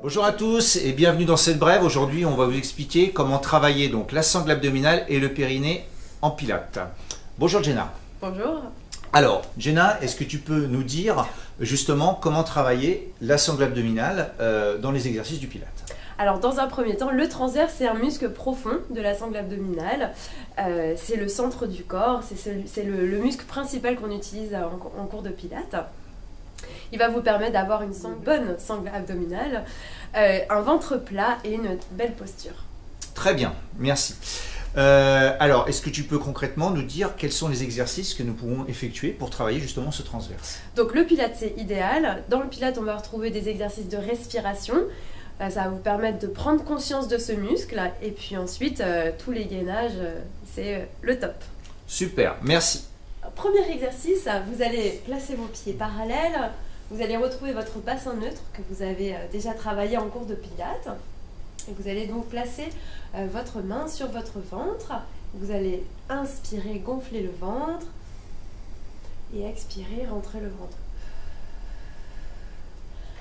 Bonjour à tous et bienvenue dans cette brève. Aujourd'hui, on va vous expliquer comment travailler donc la sangle abdominale et le périnée en pilates. Bonjour Jenna. Bonjour. Alors Jenna, est-ce que tu peux nous dire justement comment travailler la sangle abdominale dans les exercices du pilates? Alors dans un premier temps, le transverse c'est un muscle profond de la sangle abdominale. C'est le centre du corps, c'est le muscle principal qu'on utilise en cours de pilates. Il va vous permettre d'avoir une bonne sangle abdominale, un ventre plat et une belle posture. Très bien, merci. Alors, est-ce que tu peux concrètement nous dire quels sont les exercices que nous pouvons effectuer pour travailler justement ce transverse? Donc le pilates c'est idéal. Dans le pilates on va retrouver des exercices de respiration. Ça va vous permettre de prendre conscience de ce muscle et puis ensuite tous les gainages c'est le top. Super, merci. Premier exercice, vous allez placer vos pieds parallèles, vous allez retrouver votre bassin neutre que vous avez déjà travaillé en cours de pilates. Et vous allez donc placer votre main sur votre ventre. Vous allez inspirer, gonfler le ventre et expirer, rentrer le ventre.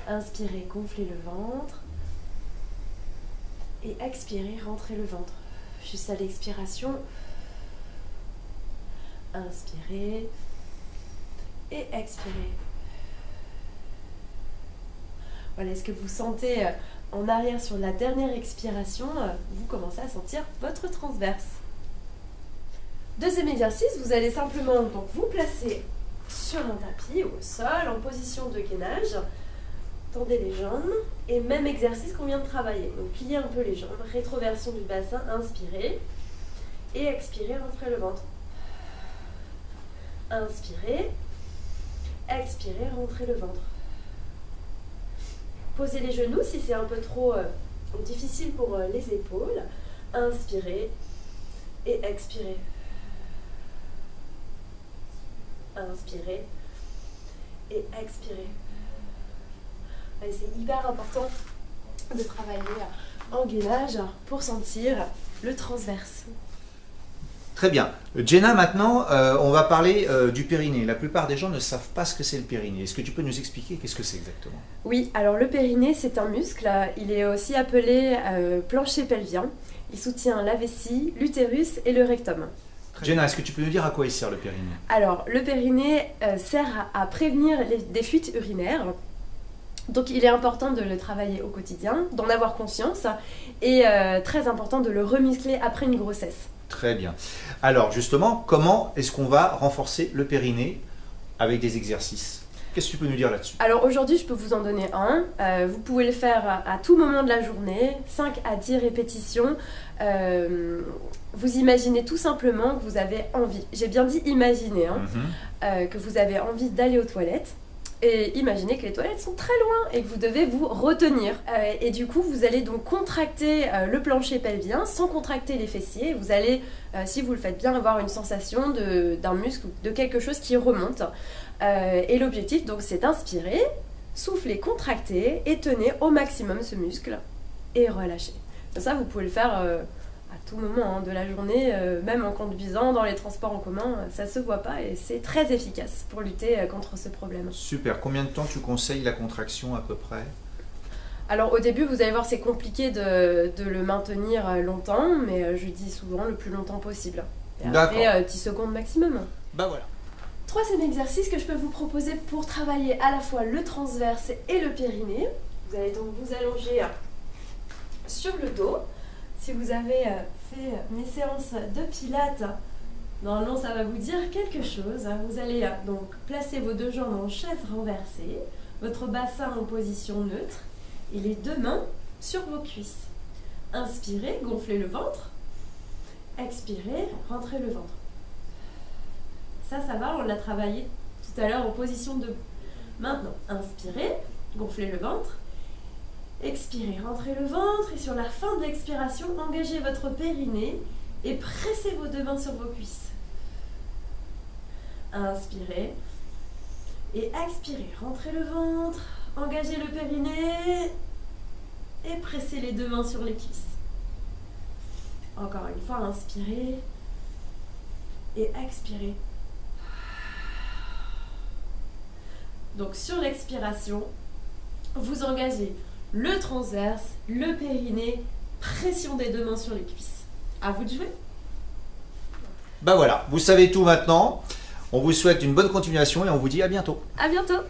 Inspirez, gonfler le ventre et expirer, rentrer le ventre. Juste à l'expiration. Inspirez et expirez. Voilà, est-ce que vous sentez en arrière sur la dernière expiration, vous commencez à sentir votre transverse. Deuxième exercice, vous allez simplement donc vous placer sur un tapis ou au sol en position de gainage. Tendez les jambes et même exercice qu'on vient de travailler. Donc pliez un peu les jambes, rétroversion du bassin, inspirez et expirez, rentrez le ventre. Inspirez, expirez, rentrez le ventre. Posez les genoux si c'est un peu trop difficile pour les épaules. Inspirez et expirez. Inspirez et expirez. C'est hyper important de travailler en gainage pour sentir le transverse. Très bien. Jenna, maintenant, on va parler du périnée. La plupart des gens ne savent pas ce que c'est le périnée. Est-ce que tu peux nous expliquer qu'est-ce que c'est exactement? Oui, alors le périnée, c'est un muscle. Il est aussi appelé plancher pelvien. Il soutient la vessie, l'utérus et le rectum. Jenna, est-ce que tu peux nous dire à quoi il sert le périnée? Alors, le périnée sert à prévenir des fuites urinaires. Donc il est important de le travailler au quotidien, d'en avoir conscience et très important de le remuscler après une grossesse. Très bien. Alors justement, comment est-ce qu'on va renforcer le périnée avec des exercices? Qu'est-ce que tu peux nous dire là-dessus? Alors aujourd'hui, je peux vous en donner un. Vous pouvez le faire à tout moment de la journée, 5 à 10 répétitions. Vous imaginez tout simplement que vous avez envie, j'ai bien dit imaginer, que vous avez envie d'aller aux toilettes. Et imaginez que les toilettes sont très loin et que vous devez vous retenir. Et du coup, vous allez donc contracter le plancher pelvien sans contracter les fessiers. Vous allez, si vous le faites bien, avoir une sensation d'un muscle ou de quelque chose qui remonte. Et l'objectif, donc, c'est d'inspirer, souffler, contracter et tenir au maximum ce muscle et relâcher. Donc ça, vous pouvez le faire à tout moment de la journée, même en conduisant, dans les transports en commun, ça se voit pas et c'est très efficace pour lutter contre ce problème. Super. Combien de temps tu conseilles la contraction à peu près? Alors au début, vous allez voir, c'est compliqué de le maintenir longtemps, mais je dis souvent le plus longtemps possible. Et après, 10 secondes maximum. Bah voilà. Troisième exercice que je peux vous proposer pour travailler à la fois le transverse et le périnée. Vous allez donc vous allonger sur le dos. Si vous avez fait mes séances de pilates, normalement ça va vous dire quelque chose. Vous allez donc placer vos deux jambes en chaise renversée, votre bassin en position neutre et les deux mains sur vos cuisses. Inspirez, gonflez le ventre. Expirez, rentrez le ventre. Ça va, on l'a travaillé tout à l'heure en position debout. Maintenant, inspirez, gonflez le ventre. Expirez, rentrez le ventre et sur la fin de l'expiration, engagez votre périnée et pressez vos deux mains sur vos cuisses. Inspirez et expirez, rentrez le ventre, engagez le périnée et pressez les deux mains sur les cuisses. Encore une fois, inspirez et expirez. Donc sur l'expiration, vous engagez le transverse, le périnée, pression des 2 mains sur les cuisses. À vous de jouer. Ben voilà, vous savez tout maintenant. On vous souhaite une bonne continuation et on vous dit à bientôt. À bientôt.